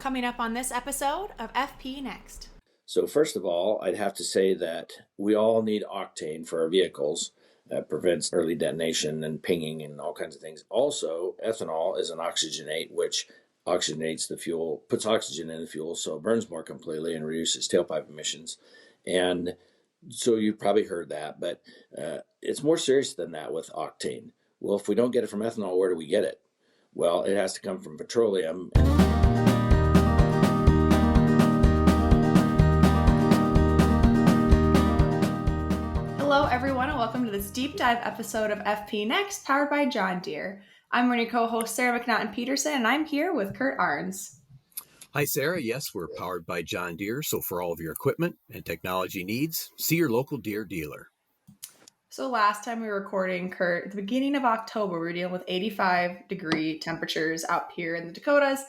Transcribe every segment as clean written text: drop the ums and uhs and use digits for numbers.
Coming up on this episode of FP Next. So first of all, I'd have to say that we all need octane for our vehicles. That prevents early detonation and pinging and all kinds of things. Also, ethanol is an oxygenate, which oxygenates the fuel, puts oxygen in the fuel so it burns more completely and reduces tailpipe emissions. And so you've probably heard that, but it's more serious than that with octane. Well, if we don't get it from ethanol, where do we get it? Well, it has to come from petroleum. Hello, everyone, and welcome to this deep dive episode of FP Next, powered by John Deere. I'm one of your co-hosts, Sarah McPheeters, and I'm here with Kurt Arns. Hi, Sarah. Yes, we're powered by John Deere, so for all of your equipment and technology needs, see your local Deere dealer. So last time we were recording, Kurt, at the beginning of October, we were dealing with 85-degree temperatures out here in the Dakotas.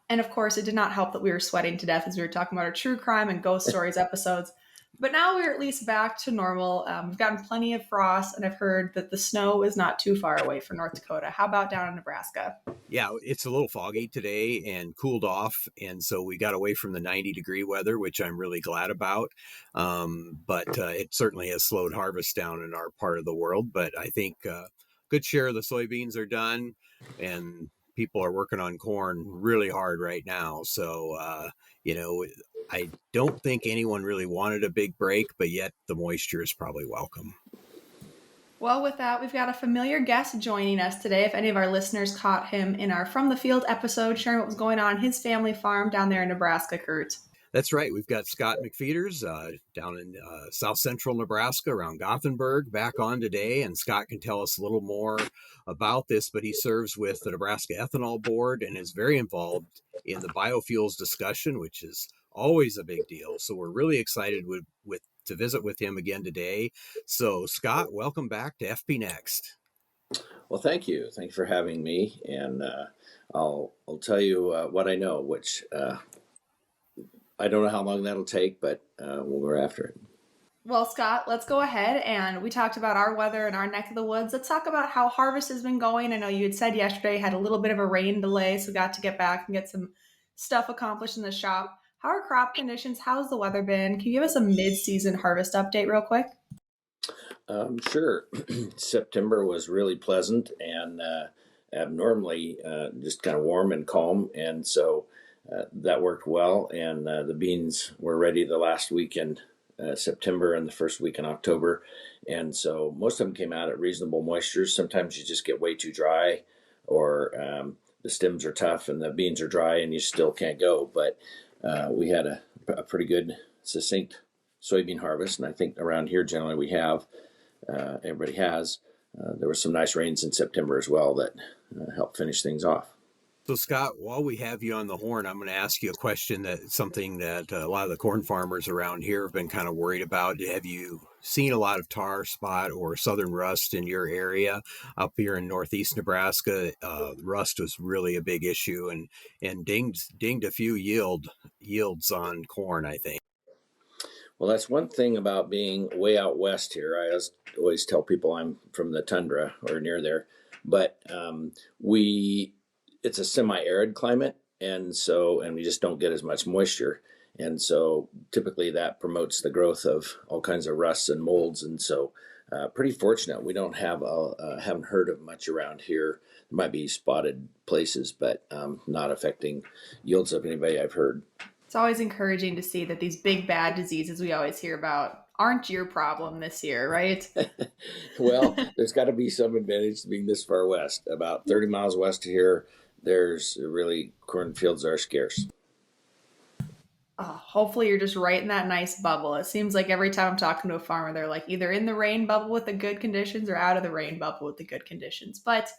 And of course, it did not help that we were sweating to death as we were talking about our true crime and ghost stories episodes. But now we're at least back to normal. We've gotten plenty of frost, and I've heard that the snow is not too far away from North Dakota. How about down in Nebraska? Yeah, it's a little foggy today and cooled off, and so we got away from the 90-degree weather, which I'm really glad about. But it certainly has slowed harvest down in our part of the world. But I think a good share of the soybeans are done, and people are working on corn really hard right now. So, I don't think anyone really wanted a big break, but yet the moisture is probably welcome. Well, with that, we've got a familiar guest joining us today. If any of our listeners caught him in our From the Field episode, sharing what was going on his family farm down there in Nebraska, Kurt. That's right. We've got Scott McPheeters down in south central Nebraska around Gothenburg back on today. And Scott can tell us a little more about this, but he serves with the Nebraska Ethanol Board and is very involved in the biofuels discussion, which is always a big deal. So we're really excited to visit with him again today. So Scott, welcome back to FP Next. Well, thank you. Thanks for having me. And I'll tell you what I know, which I don't know how long that'll take, but we'll go after it. Well, Scott, let's go ahead. And we talked about our weather in our neck of the woods. Let's talk about how harvest has been going. I know you had said yesterday had a little bit of a rain delay, so got to get back and get some stuff accomplished in the shop. How are crop conditions? How's the weather been? Can you give us a mid-season harvest update real quick? Sure. September was really pleasant and abnormally just kind of warm and calm. And so that worked well. And the beans were ready the last week in September and the first week in October. And so most of them came out at reasonable moistures. Sometimes you just get way too dry, or the stems are tough and the beans are dry and you still can't go. But we had a pretty good, succinct soybean harvest. And I think around here, generally, we have, everybody has. There were some nice rains in September as well that helped finish things off. So, Scott, while we have you on the horn, I'm going to ask you a question something that a lot of the corn farmers around here have been kind of worried about. Have you seen a lot of tar spot or southern rust in your area? Up here in northeast Nebraska, rust was really a big issue and dinged a few yields on corn, I think. Well, that's one thing about being way out west here. I always tell people I'm from the tundra or near there, but it's a semi-arid climate, and we just don't get as much moisture, and so typically that promotes the growth of all kinds of rusts and molds. And so pretty fortunate we don't haven't heard of much around here. There might be spotted places, but not affecting yields of anybody I've heard. It's always encouraging to see that these big bad diseases we always hear about aren't your problem this year, right? Well, there's got to be some advantage to being this far west. About 30 miles west of here, there's really cornfields are scarce. Hopefully you're just right in that nice bubble. It seems like every time I'm talking to a farmer, they're like either in the rain bubble with the good conditions or out of the rain bubble with the good conditions. But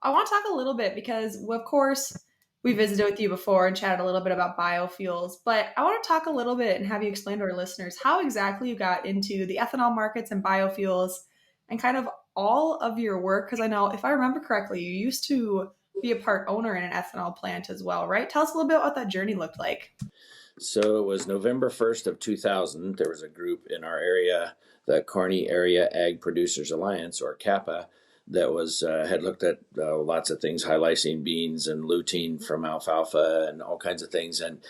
I want to talk a little bit because, of course, we visited with you before and chatted a little bit about biofuels, but I want to talk a little bit and have you explain to our listeners how exactly you got into the ethanol markets and biofuels and kind of all of your work. Because I know, if I remember correctly, you used to be a part owner in an ethanol plant as well, right? Tell us a little bit what that journey looked like. So it was November 1st of 2000. There was a group in our area, the Kearney Area Ag Producers Alliance, or CAPA, that was had looked at lots of things, high lysine beans and lutein from alfalfa and all kinds of things. And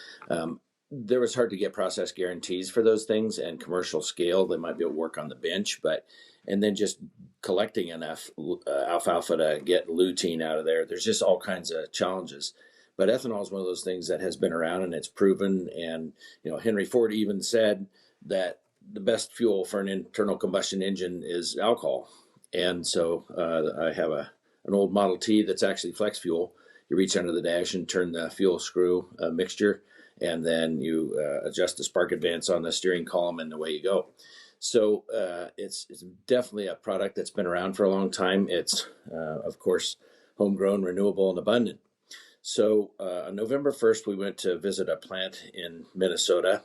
there was hard to get process guarantees for those things, and commercial scale they might be able to work on the bench, but and then just collecting enough alfalfa to get lutein out of there. There's just all kinds of challenges. But ethanol is one of those things that has been around and it's proven. And Henry Ford even said that the best fuel for an internal combustion engine is alcohol. And so I have an old Model T that's actually flex fuel. You reach under the dash and turn the fuel screw mixture, and then you adjust the spark advance on the steering column, and away you go. So it's definitely a product that's been around for a long time. It's, of course, homegrown, renewable, and abundant. So on November 1st, we went to visit a plant in Minnesota,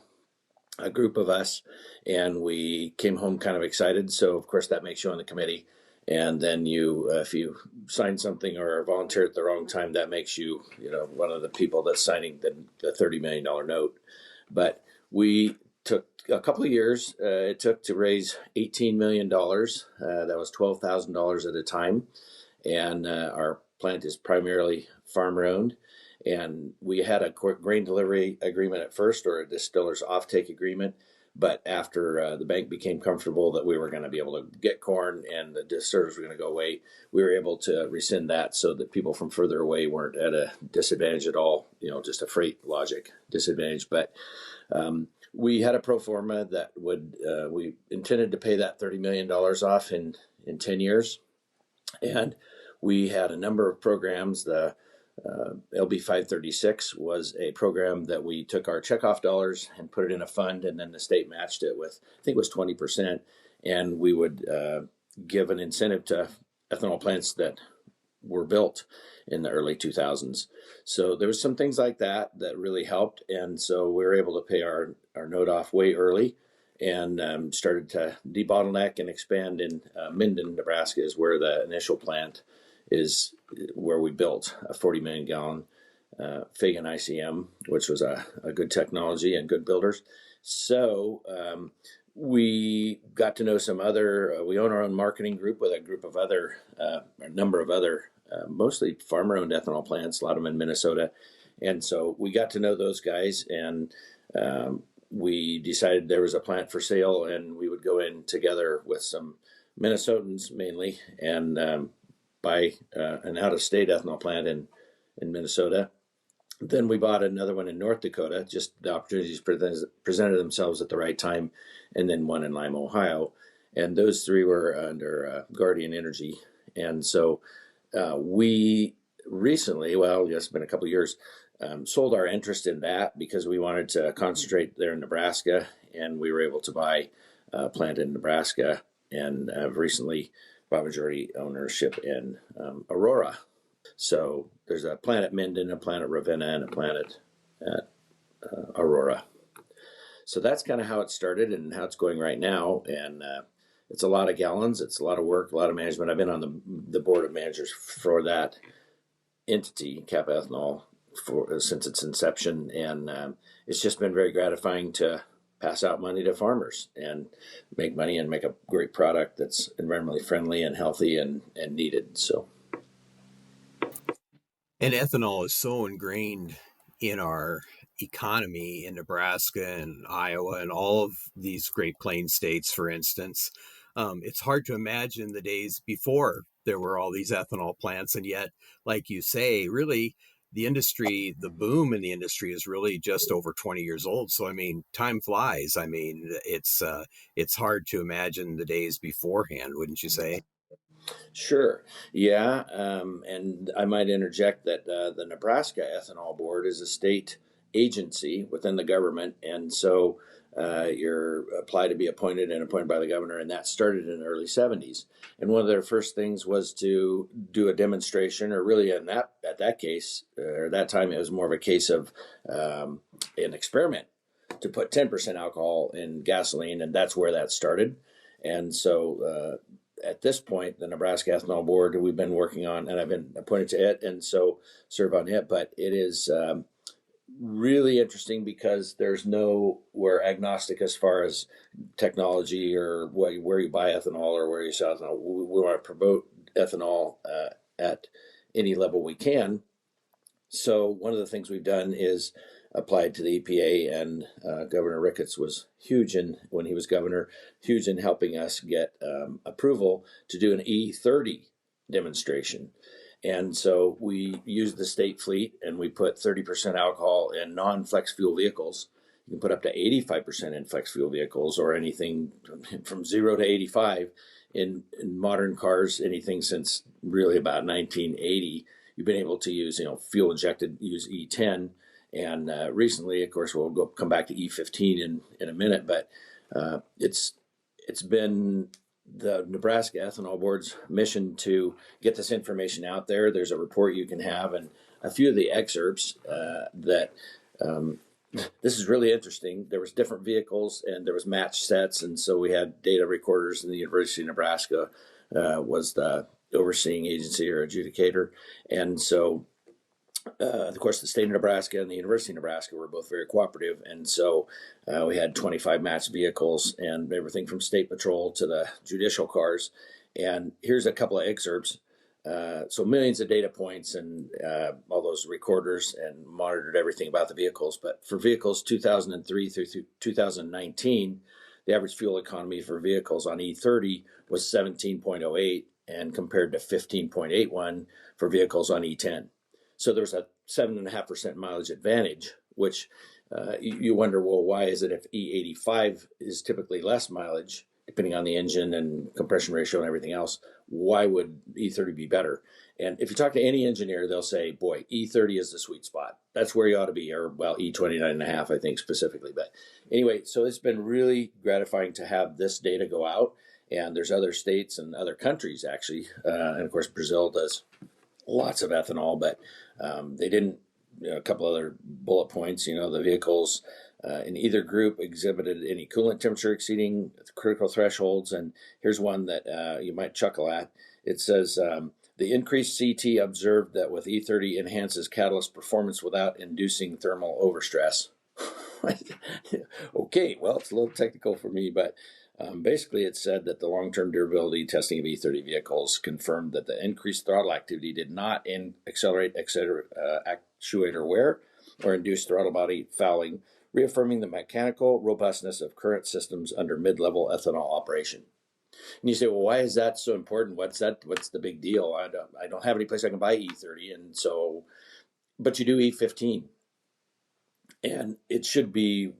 a group of us, and we came home kind of excited. So, of course, that makes you on the committee. And then if you sign something or volunteer at the wrong time, that makes you, one of the people that's signing the $30 million note. But we took a couple of years. It took to raise $18 million. That was $12,000 at a time. And our plant is primarily farmer owned. And we had a grain delivery agreement at first, or a distiller's offtake agreement. But after the bank became comfortable that we were going to be able to get corn and the distillers were going to go away, we were able to rescind that so that people from further away weren't at a disadvantage at all, just a freight logic disadvantage. But we had a pro forma that we intended to pay that $30 million off in 10 years. And we had a number of programs. The LB 536 was a program that we took our checkoff dollars and put it in a fund, and then the state matched it with, I think it was 20%, and we would give an incentive to ethanol plants that were built in the early 2000s. So there was some things like that really helped, and so we were able to pay our note off way early, and started to debottleneck and expand in Minden, Nebraska is where the initial plant is, where we built a 40 million gallon Fagan ICM, which was a good technology and good builders. So we got to know some other, we own our own marketing group with a group of other, a number of other, mostly farmer owned ethanol plants, a lot of them in Minnesota. And so we got to know those guys, and we decided there was a plant for sale, and we would go in together with some Minnesotans mainly, and buy an out-of-state ethanol plant in Minnesota. Then we bought another one in North Dakota. Just the opportunities presented themselves at the right time, and then one in Lima, Ohio. And those three were under Guardian Energy. And so we recently, it's been a couple of years, sold our interest in that because we wanted to concentrate there in Nebraska, and we were able to buy a plant in Nebraska, and have recently bought majority ownership in Aurora. So there's a plant at Minden, a plant at Ravenna, and a plant at Aurora. So that's kind of how it started and how it's going right now. And it's a lot of gallons. It's a lot of work, a lot of management. I've been on the board of managers for that entity, Kappa Ethanol, since its inception. And it's just been very gratifying to pass out money to farmers and make money and make a great product that's environmentally friendly and healthy and needed. So, and ethanol is so ingrained in our economy in Nebraska and Iowa and all of these Great Plains states, for instance. It's hard to imagine the days before there were all these ethanol plants, and yet, like you say, really the industry, the boom in the industry is really just over 20 years old. So, I mean, time flies. I mean, it's hard to imagine the days beforehand, wouldn't you say? Sure. Yeah. And I might interject that the Nebraska Ethanol Board is a state agency within the government. And so you're applied to be appointed by the governor. And that started in the early 70s. And one of their first things was to do a demonstration, or really at that case, or that time, it was more of a case of an experiment to put 10% alcohol in gasoline. And that's where that started. And so at this point, the Nebraska Ethanol Board, we've been working on, and I've been appointed to it, and so serve on it. But it is really interesting because we're agnostic as far as technology or where you buy ethanol or where you sell ethanol. We want to promote ethanol at any level we can. So one of the things we've done is applied to the EPA, and Governor Ricketts was huge when he was governor, huge in helping us get approval to do an E30 demonstration. And so we used the state fleet, and we put 30% alcohol in non-flex fuel vehicles. You can put up to 85% in flex fuel vehicles, or anything from 0 to 85 in modern cars, anything since really about 1980. You've been able to use, fuel injected, use E10. And recently, of course, we'll come back to E15 in a minute, but it's been the Nebraska Ethanol Board's mission to get this information out there. There's a report you can have, and a few of the excerpts that this is really interesting. There was different vehicles, and there was match sets, and so we had data recorders, and the University of Nebraska was the overseeing agency or adjudicator. And so of course, the state of Nebraska and the University of Nebraska were both very cooperative. And so we had 25 matched vehicles, and everything from state patrol to the judicial cars. And here's a couple of excerpts. So millions of data points, and all those recorders, and monitored everything about the vehicles. But for vehicles 2003 through 2019, the average fuel economy for vehicles on E30 was 17.08, and compared to 15.81 for vehicles on E10. So there's a 7.5% mileage advantage, which you wonder, well, why is it if E85 is typically less mileage, depending on the engine and compression ratio and everything else, why would E30 be better? And if you talk to any engineer, they'll say, boy, E30 is the sweet spot. That's where you ought to be, or well, E29.5, I think specifically. But anyway, so it's been really gratifying to have this data go out. And there's other states and other countries, actually. And of course, Brazil does lots of ethanol, but they didn't. A couple other bullet points. The vehicles in either group exhibited any coolant temperature exceeding critical thresholds. And here's one that you might chuckle at. It says the increased CT observed that with E30 enhances catalyst performance without inducing thermal overstress. Okay, well, it's a little technical for me, but basically it said that the long-term durability testing of E30 vehicles confirmed that the increased throttle activity did not accelerate actuator wear or induce throttle body fouling, reaffirming the mechanical robustness of current systems under mid-level ethanol operation. And you say, well, why is that so important? What's the big deal? I don't have any place I can buy E30, and so, but you do E15. And it should be,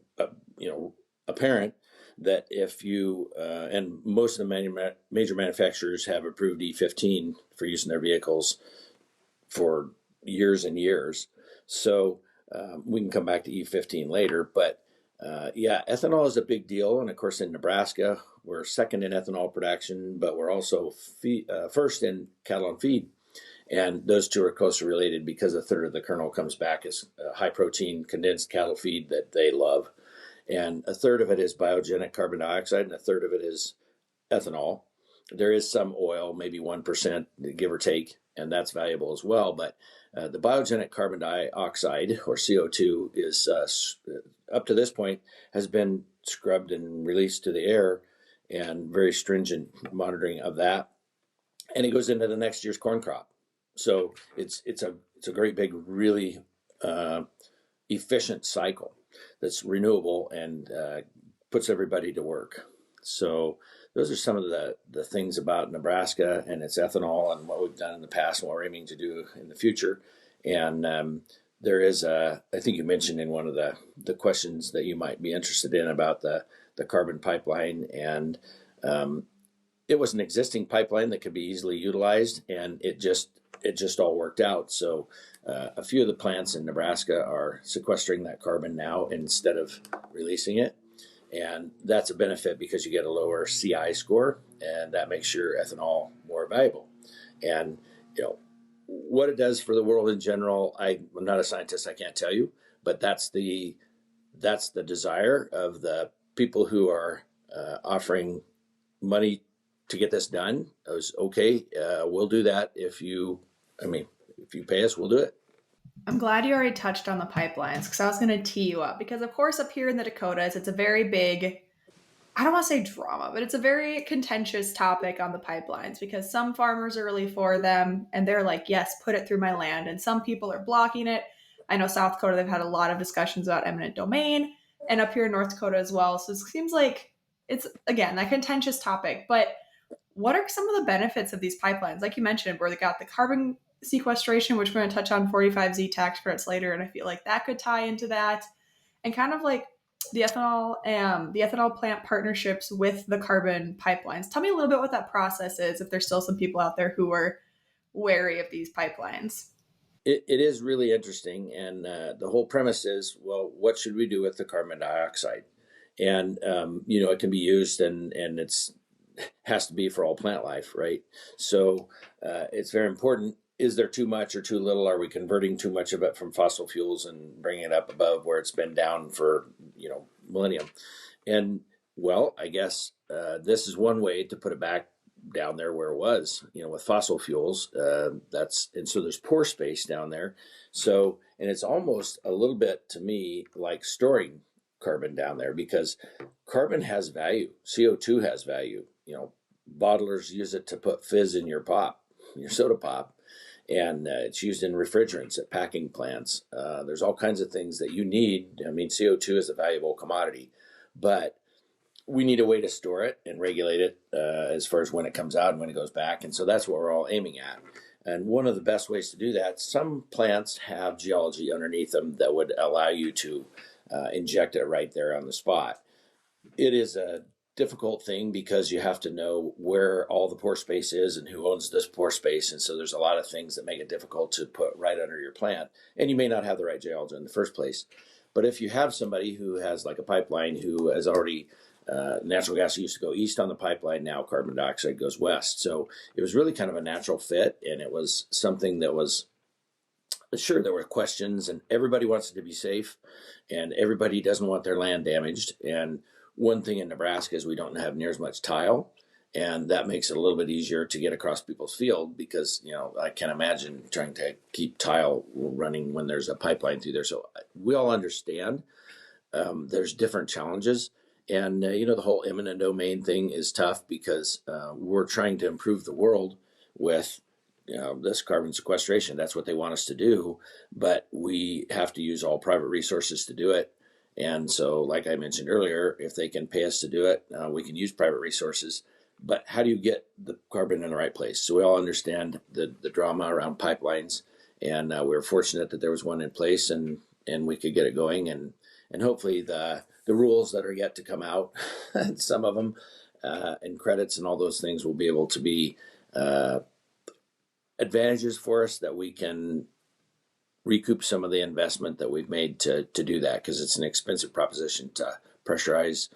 apparent that if you, and most of the major manufacturers have approved E15 for use in their vehicles for years and years. So we can come back to E15 later. But ethanol is a big deal. And of course, in Nebraska, we're second in ethanol production, but we're also first in cattle and feed. And those two are closely related because a third of the kernel comes back as high protein condensed cattle feed that they love. And a third of it is biogenic carbon dioxide, and a third of it is ethanol. There is some oil, maybe 1%, give or take, and that's valuable as well. But the biogenic carbon dioxide, or CO2, is up to this point has been scrubbed and released to the air, and very stringent monitoring of that. And it goes into the next year's corn crop. So it's a great big, really efficient cycle that's renewable and puts everybody to work. So those are some of the things about Nebraska and its ethanol and what we've done in the past and what we're aiming to do in the future. And there is I think you mentioned in one of the questions that you might be interested in about the carbon pipeline, and it was an existing pipeline that could be easily utilized, and it just all worked out. So a few of the plants in Nebraska are sequestering that carbon now instead of releasing it. And that's a benefit because you get a lower CI score, and that makes your ethanol more valuable. And, what it does for the world in general, I'm not a scientist, I can't tell you, but that's the desire of the people who are offering money to get this done. I was okay. We'll do that if you pay us, we'll do it. I'm glad you already touched on the pipelines, because I was going to tee you up. Because of course, up here in the Dakotas, it's a very big I don't want to say drama, but it's a very contentious topic on the pipelines because some farmers are really for them and they're like, yes, put it through my land. And some people are blocking it. I know South Dakota, they've had a lot of discussions about eminent domain and up here in North Dakota as well. So it seems like it's, again, a contentious topic. But what are some of the benefits of these pipelines? Like you mentioned, where they got the carbon sequestration, which we're going to touch on 45Z tax credits later. And I feel like that could tie into that and kind of like the ethanol plant partnerships with the carbon pipelines. Tell me a little bit what that process is. If there's still some people out there who are wary of these pipelines. It is really interesting, and the whole premise is, well, what should we do with the carbon dioxide? And it can be used, and it's has to be for all plant life, right? So it's very important. Is there too much or too little? Are we converting too much of it from fossil fuels and bringing it up above where it's been down for millennium? And well, I guess this is one way to put it back down there where it was, with fossil fuels. So there's pore space down there. So, and it's almost a little bit to me like storing carbon down there because carbon has value. CO2 has value. Bottlers use it to put fizz in your pop, your soda pop, and it's used in refrigerants at packing plants. There's all kinds of things that you need. I mean, CO2 is a valuable commodity, but we need a way to store it and regulate it as far as when it comes out and when it goes back. And so that's what we're all aiming at. And one of the best ways to do that, some plants have geology underneath them that would allow you to inject it right there on the spot. It is a difficult thing because you have to know where all the pore space is and who owns this pore space. And so there's a lot of things that make it difficult to put right under your plant. And you may not have the right geology in the first place. But if you have somebody who has like a pipeline who has already natural gas used to go east on the pipeline, now carbon dioxide goes west. So it was really kind of a natural fit, and it was something that was, sure, there were questions, and everybody wants it to be safe, and everybody doesn't want their land damaged. And one thing in Nebraska is we don't have near as much tile, and that makes it a little bit easier to get across people's field because, I can't imagine trying to keep tile running when there's a pipeline through there. So we all understand there's different challenges. And, the whole eminent domain thing is tough because we're trying to improve the world with, this carbon sequestration. That's what they want us to do. But we have to use all private resources to do it. And so, like I mentioned earlier, if they can pay us to do it, we can use private resources. But how do you get the carbon in the right place? So we all understand the drama around pipelines. And we were fortunate that there was one in place and we could get it going. And hopefully the rules that are yet to come out, some of them, and credits and all those things will be able to be advantages for us that we can recoup some of the investment that we've made to do that, because it's an expensive proposition to pressurize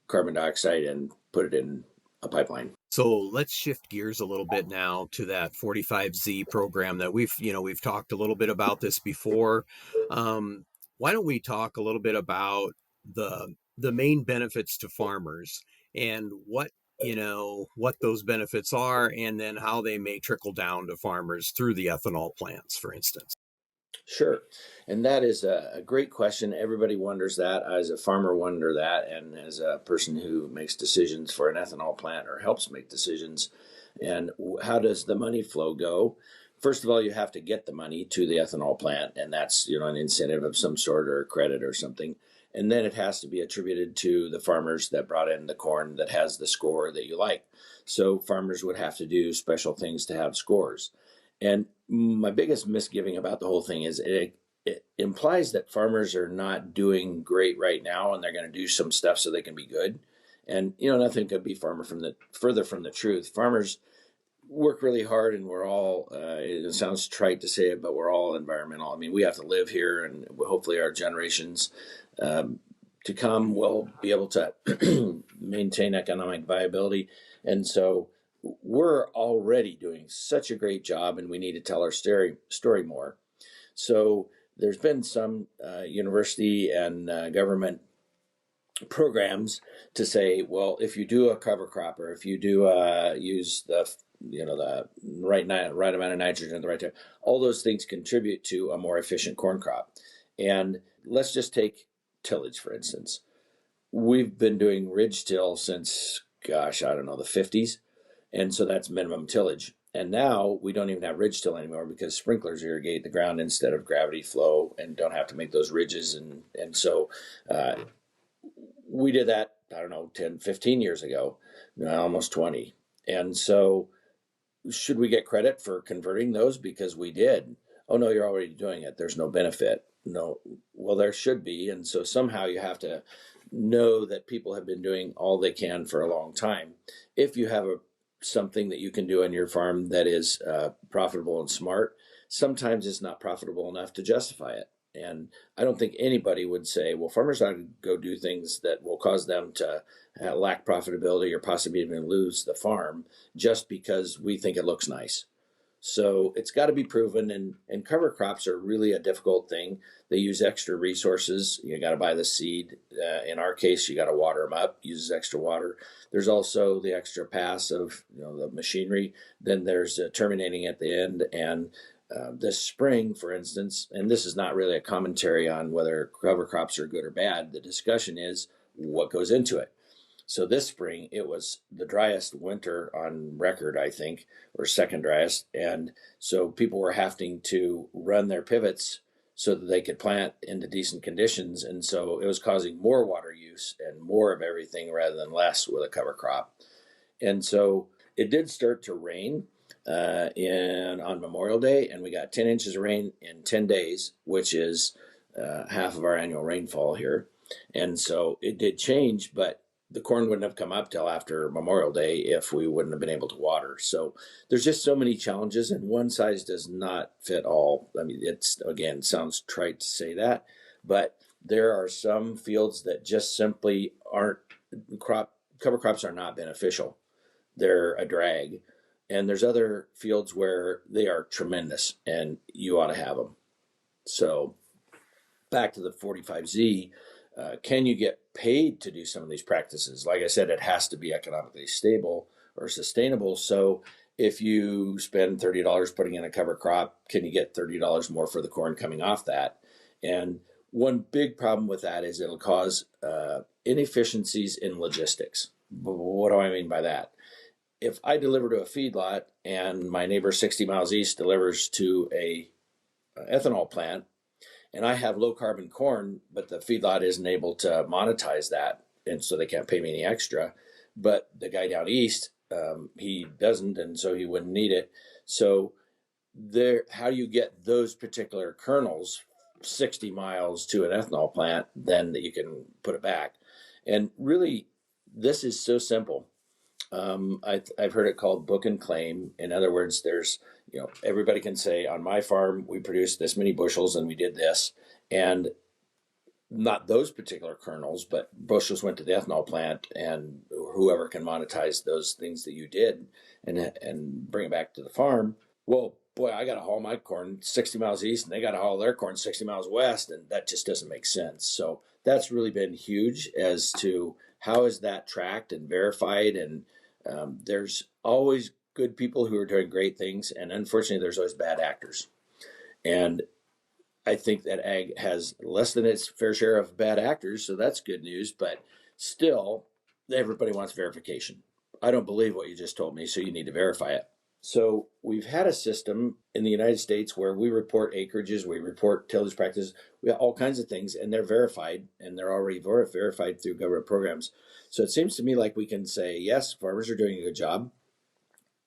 carbon dioxide and put it in a pipeline. So let's shift gears a little bit now to that 45Z program that we've talked a little bit about this before. Why don't we talk a little bit about the main benefits to farmers and what those benefits are, and then how they may trickle down to farmers through the ethanol plants, for instance. Sure. And that is a great question. Everybody wonders that. I, as a farmer, wonder that. And as a person who makes decisions for an ethanol plant or helps make decisions, and how does the money flow go? First of all, you have to get the money to the ethanol plant, and that's, an incentive of some sort or a credit or something. And then it has to be attributed to the farmers that brought in the corn that has the score that you like. So farmers would have to do special things to have scores. And my biggest misgiving about the whole thing is it implies that farmers are not doing great right now, and they're going to do some stuff so they can be good. And, nothing could be further from the truth. Farmers work really hard, and we're all, it sounds trite to say it, but we're all environmental. I mean, we have to live here, and hopefully our generations to come will be able to maintain economic viability. And so we're already doing such a great job, and we need to tell our story more. So there's been some university and government programs to say, well, if you do a cover crop, or if you do use the right amount of nitrogen at the right time, all those things contribute to a more efficient corn crop. And let's just take tillage, for instance. we've been doing ridge till since, gosh, I don't know, the 50s. And so that's minimum tillage. And now we don't even have ridge till anymore because sprinklers irrigate the ground instead of gravity flow and don't have to make those ridges. And so uh, we did that, I don't know, 10, 15 years ago, almost 20. And so should we get credit for converting those because we did? Oh no, you're already doing it. There's no benefit. No, well, there should be. And so somehow you have to know that people have been doing all they can for a long time. If you have something that you can do on your farm that is profitable and smart, sometimes it's not profitable enough to justify it. And I don't think anybody would say, well, farmers ought to go do things that will cause them to lack profitability or possibly even lose the farm just because we think it looks nice. So it's got to be proven, and cover crops are really a difficult thing. They use extra resources. You got to buy the seed. In our case, you got to water them up, uses extra water. There's also the extra pass of the machinery. Then there's terminating at the end. And this spring, for instance, and this is not really a commentary on whether cover crops are good or bad. The discussion is what goes into it. So this spring, it was the driest winter on record, I think, or second driest. And so people were having to run their pivots so that they could plant into decent conditions. And so it was causing more water use and more of everything rather than less with a cover crop. And so it did start to rain on Memorial Day, and we got 10 inches of rain in 10 days, which is half of our annual rainfall here. And so it did change, but the corn wouldn't have come up till after Memorial Day if we wouldn't have been able to water. So there's just so many challenges, and one size does not fit all. I mean, it's, again, sounds trite to say that, but there are some fields that just simply aren't cover crops are not beneficial. They're a drag. And there's other fields where they are tremendous and you ought to have them. So back to the 45Z, can you get paid to do some of these practices? Like I said, it has to be economically stable or sustainable. So if you spend $30 putting in a cover crop, can you get $30 more for the corn coming off that? And one big problem with that is it'll cause inefficiencies in logistics. What do I mean by that? If I deliver to a feedlot and my neighbor 60 miles east delivers to a ethanol plant, and I have low carbon corn, but the feedlot isn't able to monetize that, and so they can't pay me any extra. But the guy down east, he doesn't, and so he wouldn't need it. So how do you get those particular kernels 60 miles to an ethanol plant, then that you can put it back? And really, this is so simple. I've heard it called book and claim. In other words, everybody can say on my farm we produced this many bushels and we did this, and not those particular kernels, but bushels went to the ethanol plant, and whoever can monetize those things that you did and bring it back to the farm. Well, boy, I got to haul my corn 60 miles east, and they got to haul their corn 60 miles west, and that just doesn't make sense. So that's really been huge as to how is that tracked and verified. And there's always good people who are doing great things, and unfortunately, there's always bad actors. And I think that ag has less than its fair share of bad actors, so that's good news. But still, everybody wants verification. I don't believe what you just told me, so you need to verify it. So we've had a system in the United States where we report acreages, we report tillage practices, we have all kinds of things, and they're verified, and they're already verified through government programs. So it seems to me like we can say, yes, farmers are doing a good job.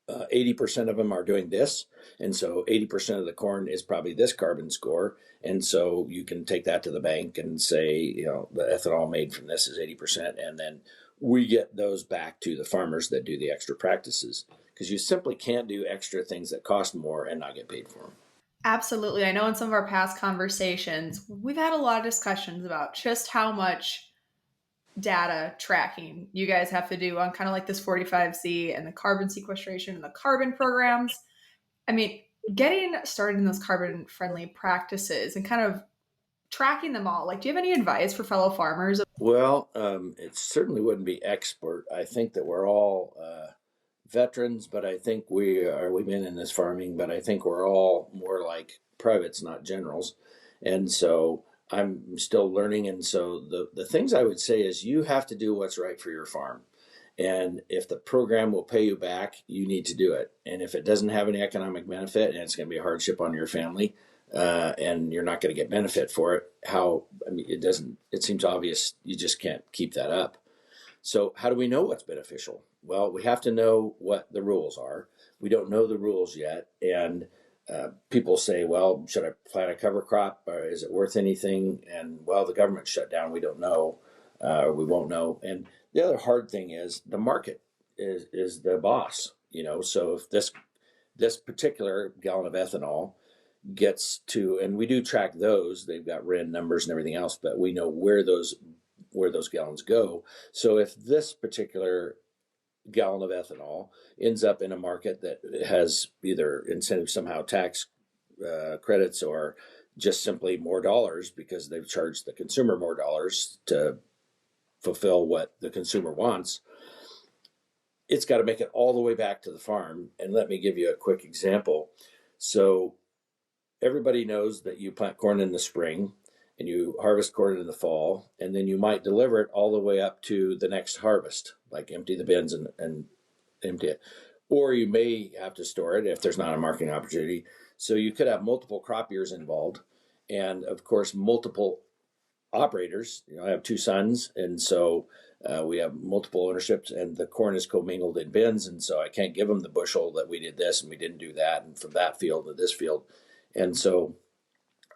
80% of them are doing this. And so 80% of the corn is probably this carbon score. And so you can take that to the bank and say, the ethanol made from this is 80%. And then we get those back to the farmers that do the extra practices, because you simply can't do extra things that cost more and not get paid for them. Absolutely. I know in some of our past conversations, we've had a lot of discussions about just how much data tracking you guys have to do on kind of like this 45Z and the carbon sequestration and the carbon programs. I mean, getting started in those carbon friendly practices and kind of tracking them all, like, do you have any advice for fellow farmers? Well, it certainly wouldn't be expert. I think that we're all veterans, but I think we've been in this farming, but I think we're all more like privates, not generals. And so I'm still learning. And so the things I would say is you have to do what's right for your farm. And if the program will pay you back, you need to do it. And if it doesn't have any economic benefit and it's going to be a hardship on your family, and you're not going to get benefit for it, it seems obvious you just can't keep that up. So, how do we know what's beneficial? Well, we have to know what the rules are. We don't know the rules yet. And people say, well, should I plant a cover crop? Or is it worth anything? And, well, the government shut down. We don't know, or we won't know. And the other hard thing is the market is the boss. So if this particular gallon of ethanol gets to, and we do track those, they've got RIN numbers and everything else, but we know where those gallons go. So if this particular gallon of ethanol ends up in a market that has either incentive somehow tax credits or just simply more dollars because they've charged the consumer more dollars to fulfill what the consumer wants, it's got to make it all the way back to the farm. And let me give you a quick example. So everybody knows that you plant corn in the spring and you harvest corn in the fall, and then you might deliver it all the way up to the next harvest, like empty the bins and empty it. Or you may have to store it if there's not a marketing opportunity. So you could have multiple crop years involved, and of course, multiple operators. I have two sons, and so we have multiple ownerships, and the corn is commingled in bins, and so I can't give them the bushel that we did this and we didn't do that, and from that field to this field. And so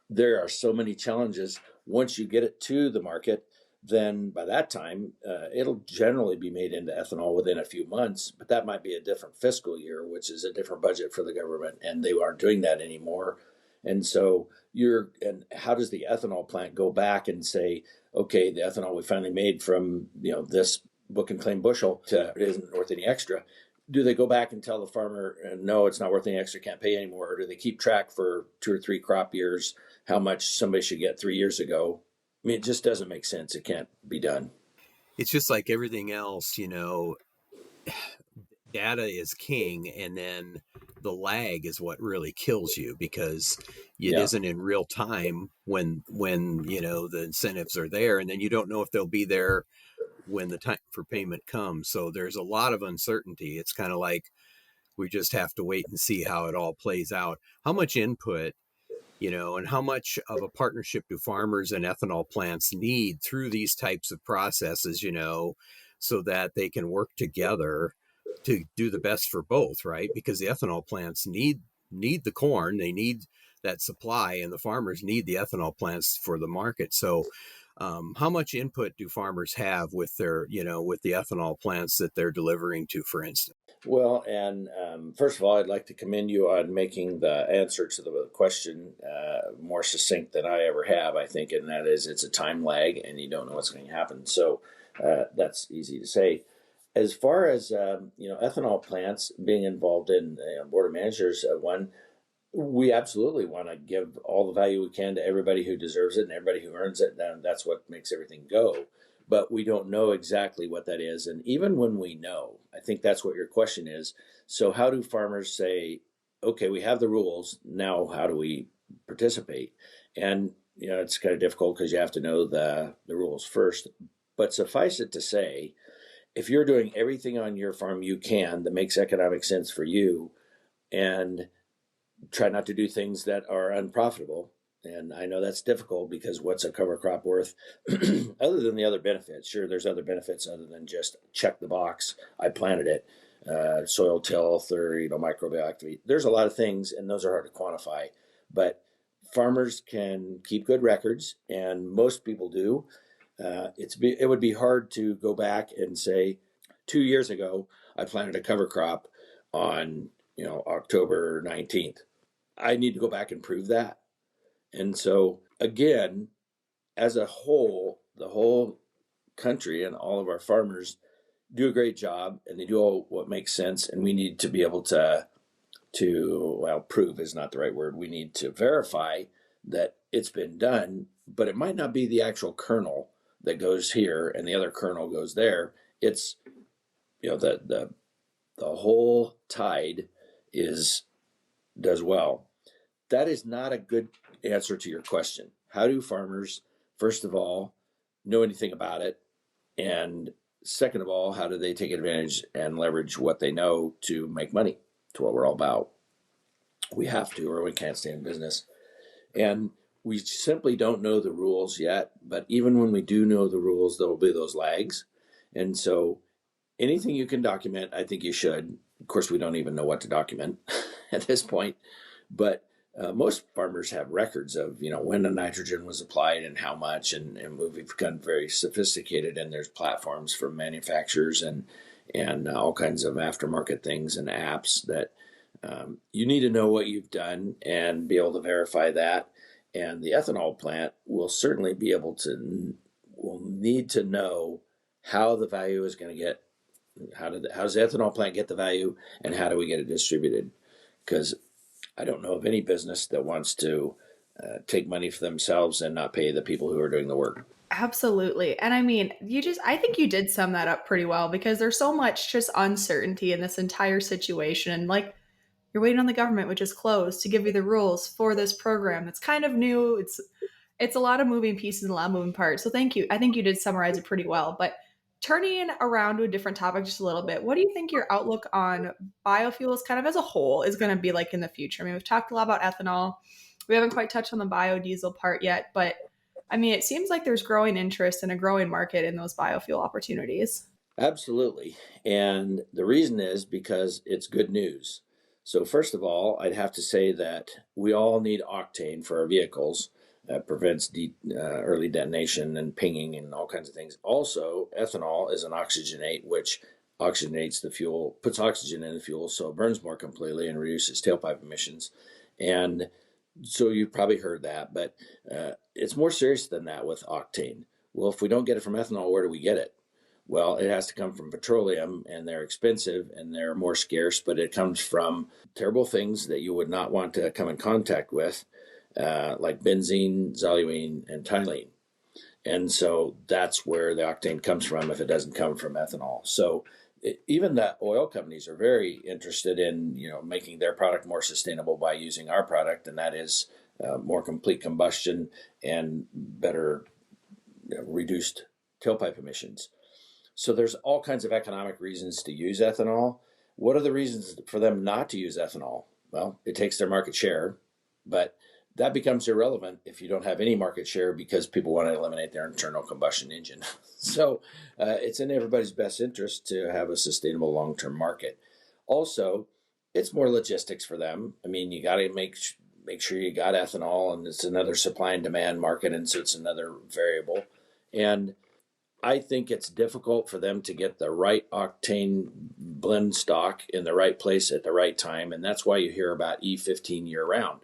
there are so many challenges. Once you get it to the market, then by that time, it'll generally be made into ethanol within a few months, but that might be a different fiscal year, which is a different budget for the government, and they aren't doing that anymore. And so and how does the ethanol plant go back and say, okay, the ethanol we finally made from, this book and claim bushel it isn't worth any extra. Do they go back and tell the farmer, no, it's not worth any extra, can't pay anymore? Or do they keep track for 2 or 3 crop years how much somebody should get 3 years ago? I mean, it just doesn't make sense. It can't be done. It's just like everything else, data is king, and then the lag is what really kills you because it Yeah. isn't in real time when the incentives are there, and then you don't know if they'll be there when the time for payment comes. So there's a lot of uncertainty. It's kind of like we just have to wait and see how it all plays out. How much input, and how much of a partnership do farmers and ethanol plants need through these types of processes, so that they can work together to do the best for both, right? Because the ethanol plants need the corn, they need that supply, and the farmers need the ethanol plants for the market. So how much input do farmers have with with the ethanol plants that they're delivering to, for instance? Well, and first of all, I'd like to commend you on making the answer to the question more succinct than I ever have, I think, and that is it's a time lag and you don't know what's going to happen. So that's easy to say. As far as ethanol plants being involved in board of managers, we absolutely want to give all the value we can to everybody who deserves it and everybody who earns it. And that's what makes everything go. But we don't know exactly what that is. And even when we know, I think that's what your question is. So how do farmers say, okay, we have the rules. Now, how do we participate? And, it's kind of difficult because you have to know the rules first. But suffice it to say, if you're doing everything on your farm you can that makes economic sense for you, and try not to do things that are unprofitable. And I know that's difficult because what's a cover crop worth other than the other benefits? Sure, there's other benefits other than just check the box, I planted it, soil tilth or microbial activity. There's a lot of things, and those are hard to quantify. But farmers can keep good records, and most people do. It would be hard to go back and say 2 years ago I planted a cover crop on October 19th. I need to go back and prove that. And so again, as a whole, the whole country and all of our farmers do a great job, and they do all what makes sense. And we need to be able to prove is not the right word. We need to verify that it's been done, but it might not be the actual kernel that goes here and the other kernel goes there. It's the whole tide does well. That is not a good answer to your question. How do farmers first of all, know anything about it? And second of all, how do they take advantage and leverage what they know to make money? To what we're all about. We have to, or we can't stay in business. And we simply don't know the rules yet. But even when we do know the rules, there will be those lags. And so anything you can document, I think you should. Of course, we don't even know what to document at this point. But most farmers have records of, when the nitrogen was applied and how much, and we've become very sophisticated, and there's platforms from manufacturers and all kinds of aftermarket things and apps that you need to know what you've done and be able to verify that. And the ethanol plant will certainly be able to, will need to know how the value is going to get, how does the ethanol plant get the value, and how do we get it distributed? Because I don't know of any business that wants to take money for themselves and not pay the people who are doing the work. Absolutely. And I mean, I think you did sum that up pretty well because there's so much just uncertainty in this entire situation. And like, you're waiting on the government, which is closed, to give you the rules for this program. It's kind of new. It's a lot of moving pieces and a lot of moving parts. So thank you. I think you did summarize it pretty well. But turning around to a different topic just a little bit, what do you think your outlook on biofuels kind of as a whole is going to be like in the future? I mean, we've talked a lot about ethanol. We haven't quite touched on the biodiesel part yet, but I mean, it seems like there's growing interest and a growing market in those biofuel opportunities. Absolutely. And the reason is because it's good news. So, first of all, I'd have to say that we all need octane for our vehicles. That prevents early detonation and pinging and all kinds of things. Also, ethanol is an oxygenate, which oxygenates the fuel, puts oxygen in the fuel, so it burns more completely and reduces tailpipe emissions. And so you've probably heard that, but it's more serious than that with octane. Well, if we don't get it from ethanol, where do we get it? Well, it has to come from petroleum, and they're expensive and they're more scarce, but it comes from terrible things that you would not want to come in contact with, like benzene, xylene, and toluene. And so that's where the octane comes from if it doesn't come from ethanol. So even the oil companies are very interested in making their product more sustainable by using our product, and that is more complete combustion and better reduced tailpipe emissions. So there's all kinds of economic reasons to use ethanol. What are the reasons for them not to use ethanol? Well, it takes their market share, but that becomes irrelevant if you don't have any market share because people want to eliminate their internal combustion engine. So it's in everybody's best interest to have a sustainable long-term market. Also, it's more logistics for them. I mean, you got to make sure you got ethanol, and it's another supply and demand market, and so it's another variable. And I think it's difficult for them to get the right octane blend stock in the right place at the right time, and that's why you hear about E15 year round.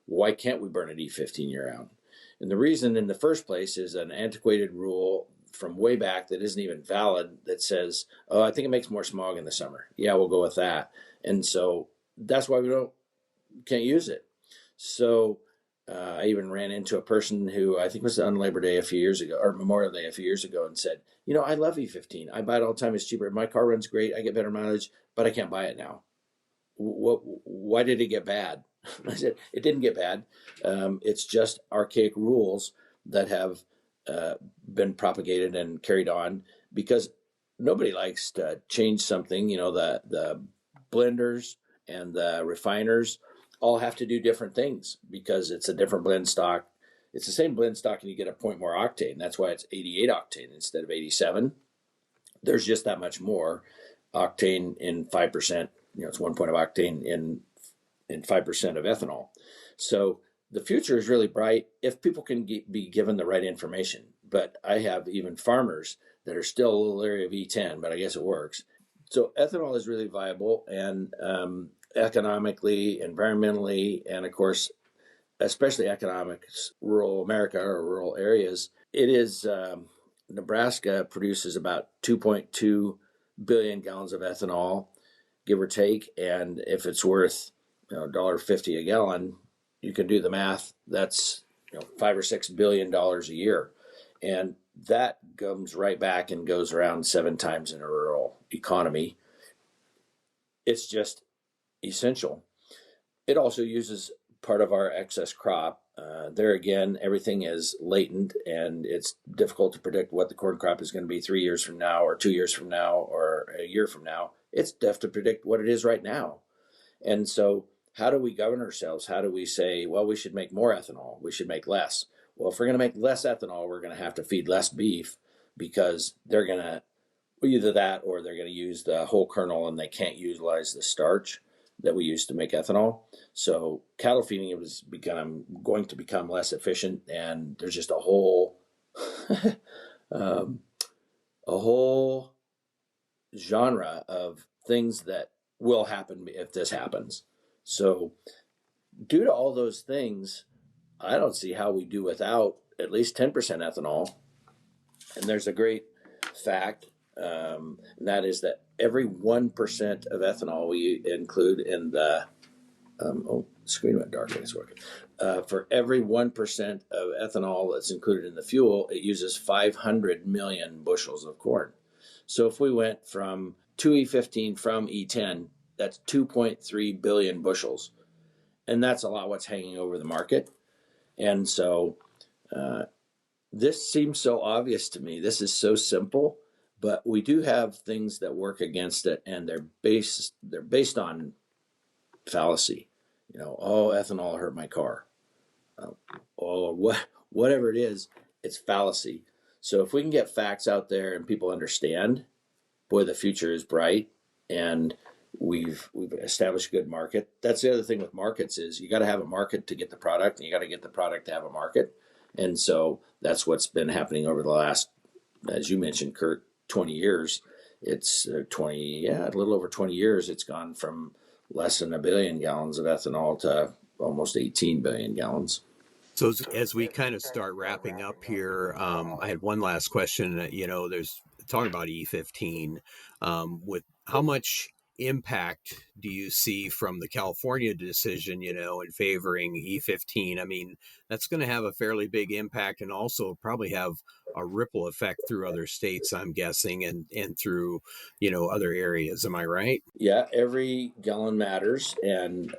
Why can't we burn at E15 year round? And the reason in the first place is an antiquated rule from way back that isn't even valid that says, oh, I think it makes more smog in the summer. Yeah, we'll go with that. And so that's why we can't use it. So I even ran into a person who I think was on Labor Day a few years ago, or Memorial Day a few years ago, and said, I love E15. I buy it all the time. It's cheaper. My car runs great. I get better mileage, but I can't buy it now. Why did it get bad? I said, it didn't get bad. It's just archaic rules that have been propagated and carried on because nobody likes to change something. The blenders and the refiners all have to do different things because it's a different blend stock. It's the same blend stock and you get a point more octane. That's why it's 88 octane instead of 87. There's just that much more octane in 5%. It's 1 point of octane in 5% of ethanol. So the future is really bright if people can be given the right information. But I have even farmers that are still a little leery of E10, but I guess it works. So ethanol is really viable and economically, environmentally, and of course, especially economics, rural America or rural areas. It is Nebraska produces about 2.2 billion gallons of ethanol, give or take. And if it's worth $1.50 a gallon, you can do the math. That's $5 or $6 billion a year. And that comes right back and goes around 7 times in a rural economy. It's just essential. It also uses part of our excess crop there again, everything is latent, and it's difficult to predict what the corn crop is going to be 3 years from now, or 2 years from now, or a year from now. It's tough to predict what it is right now. And so, how do we govern ourselves? How do we say, well, we should make more ethanol, we should make less? Well, if we're going to make less ethanol, we're going to have to feed less beef, because they're going to either that, or they're going to use the whole kernel and they can't utilize the starch that we use to make ethanol. So cattle feeding is going to become less efficient, and there's just a whole a whole genre of things that will happen if this happens. So due to all those things, I don't see how we do without at least 10% ethanol. And there's a great fact, and that is that every 1% of ethanol we include in the screen went dark. It's working. For every 1% of ethanol that's included in the fuel, it uses 500 million bushels of corn. So if we went from 2E15 from E10, that's 2.3 billion bushels. And that's a lot what's hanging over the market. And so this seems so obvious to me. This is so simple, but we do have things that work against it, and they're based on fallacy. Oh, ethanol hurt my car. Whatever it is, it's fallacy. So if we can get facts out there and people understand, boy, the future is bright, and we've established a good market. That's the other thing with markets is you got to have a market to get the product, and you got to get the product to have a market. And so that's what's been happening over the last, as you mentioned, Kurt, 20 years. It's a little over 20 years. It's gone from less than 1 billion gallons of ethanol to almost 18 billion gallons. So as we kind of start wrapping up here, I had one last question. There's talking about E15. With how much impact do you see from the California decision, in favoring E15? I mean, that's going to have a fairly big impact, and also probably have a ripple effect through other states, I'm guessing, and through, other areas. Am I right? Yeah, every gallon matters, and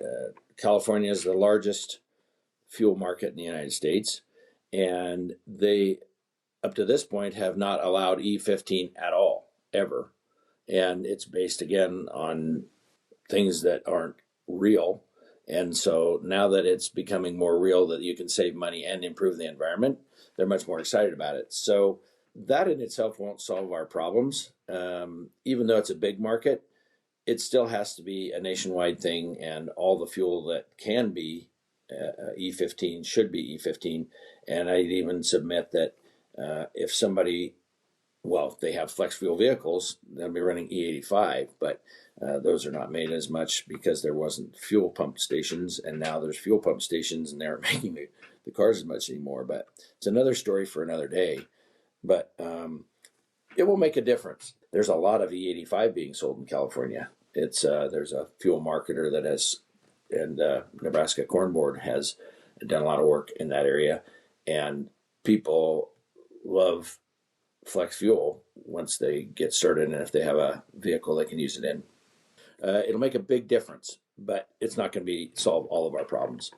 California is the largest fuel market in the United States, and they, up to this point, have not allowed E15 at all, ever. And it's based again on things that aren't real. And so now that it's becoming more real, that you can save money and improve the environment, they're much more excited about it. So that in itself won't solve our problems. Even though it's a big market, it still has to be a nationwide thing, and all the fuel that can be E15 should be E15. And I'd even submit that if somebody, if they have flex fuel vehicles, they'll be running E85, but those are not made as much because there wasn't fuel pump stations, and now there's fuel pump stations, and they aren't making the cars as much anymore. But it's another story for another day. But it will make a difference. There's a lot of E85 being sold in California. There's a fuel marketer that has, and Nebraska Corn Board has done a lot of work in that area, and people love flex fuel once they get started, and if they have a vehicle they can use it in. It'll make a big difference, but it's not going to solve all of our problems.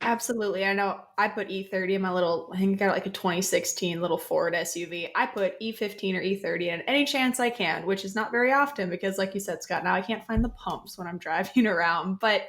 Absolutely. I know I put E30 in my little, I think I got like a 2016 little Ford SUV. I put E15 or E30 in any chance I can, which is not very often because, like you said, Scott, now I can't find the pumps when I'm driving around. But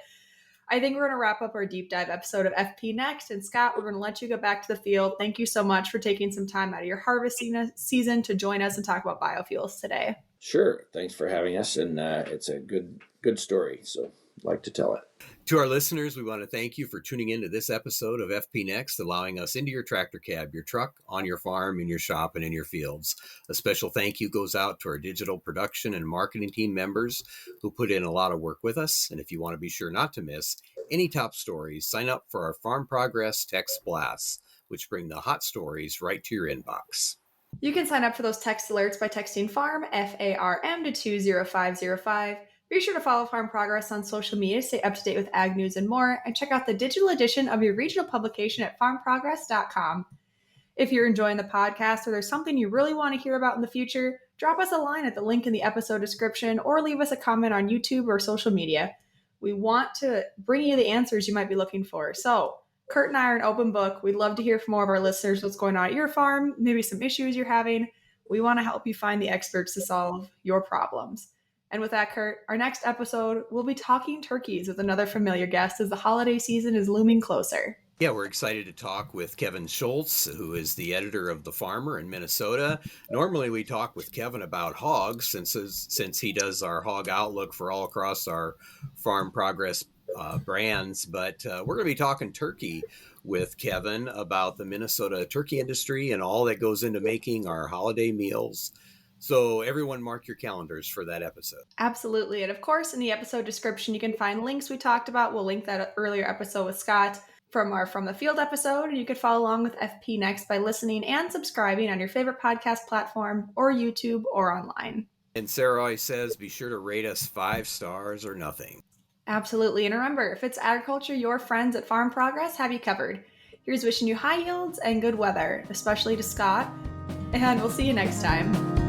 I think we're going to wrap up our deep dive episode of FP next. And Scott, we're going to let you go back to the field. Thank you so much for taking some time out of your harvesting season to join us and talk about biofuels today. Sure. Thanks for having us. And it's a good story. So I'd like to tell it. To our listeners, we want to thank you for tuning in to this episode of FP Next, allowing us into your tractor cab, your truck, on your farm, in your shop, and in your fields. A special thank you goes out to our digital production and marketing team members who put in a lot of work with us. And if you want to be sure not to miss any top stories, sign up for our Farm Progress Text Blasts, which bring the hot stories right to your inbox. You can sign up for those text alerts by texting FARM, FARM, to 20505. Be sure to follow Farm Progress on social media to stay up to date with ag news and more, and check out the digital edition of your regional publication at farmprogress.com. If you're enjoying the podcast or there's something you really want to hear about in the future, drop us a line at the link in the episode description or leave us a comment on YouTube or social media. We want to bring you the answers you might be looking for. So Kurt and I are an open book. We'd love to hear from more of our listeners what's going on at your farm, maybe some issues you're having. We want to help you find the experts to solve your problems. And with that, Kurt, our next episode, we'll be talking turkeys with another familiar guest as the holiday season is looming closer. Yeah, we're excited to talk with Kevin Schultz, who is the editor of The Farmer in Minnesota. Normally, we talk with Kevin about hogs since he does our hog outlook for all across our Farm Progress brands. But we're going to be talking turkey with Kevin about the Minnesota turkey industry and all that goes into making our holiday meals. So everyone mark your calendars for that episode. Absolutely. And of course, in the episode description, you can find links we talked about. We'll link that earlier episode with Scott from our From the Field episode. And you could follow along with FP Next by listening and subscribing on your favorite podcast platform or YouTube or online. And Sarah always says, be sure to rate us 5 stars or nothing. Absolutely. And remember, if it's agriculture, your friends at Farm Progress have you covered. Here's wishing you high yields and good weather, especially to Scott. And we'll see you next time.